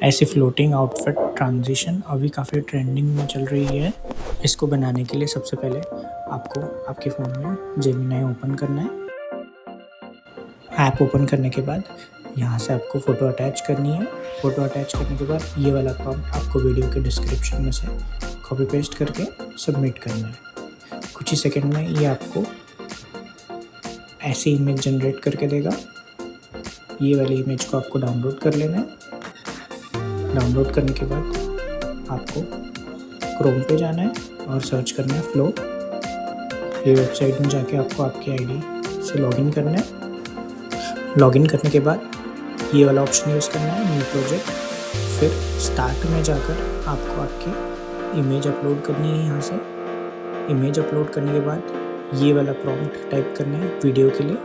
ऐसी floating outfit transition अभी काफ़ी ट्रेंडिंग में चल रही है। इसको बनाने के लिए सबसे पहले आपको आपके फ़ोन में जेमिनी ओपन करना है। ऐप ओपन करने के बाद यहाँ से आपको फ़ोटो अटैच करनी है। फ़ोटो अटैच करने के बाद ये वाला प्रॉम्प्ट आपको वीडियो के डिस्क्रिप्शन में से कॉपी पेस्ट करके सबमिट करना है। कुछ ही सेकंड में ये आपको ऐसी इमेज जनरेट करके देगा। ये वाली इमेज को आपको डाउनलोड कर लेना है। डाउनलोड करने के बाद आपको क्रोम पे जाना है और सर्च करना है फ्लो। ये वेबसाइट में जाके आपको आपकी आईडी से लॉगिन करना है। लॉगिन करने के बाद ये वाला ऑप्शन यूज़ करना है, न्यू प्रोजेक्ट। फिर स्टार्ट में जाकर आपको आपकी इमेज अपलोड करनी है। यहाँ से इमेज अपलोड करने के बाद ये वाला प्रॉम्प्ट टाइप करना है वीडियो के लिए।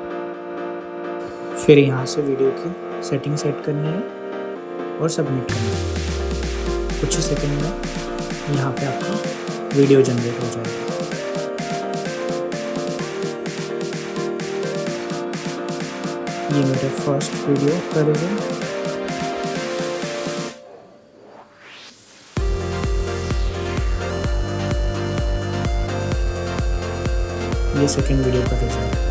फिर यहाँ से वीडियो की सेटिंग सेट करनी है और सबमिट करना है। कुछ ही सेकंड में यहाँ पे आपका वीडियो जनरेट हो जाएगा। ये मेरा फर्स्ट वीडियो का रिजल्ट। ये सेकंड वीडियो का रिजल्ट।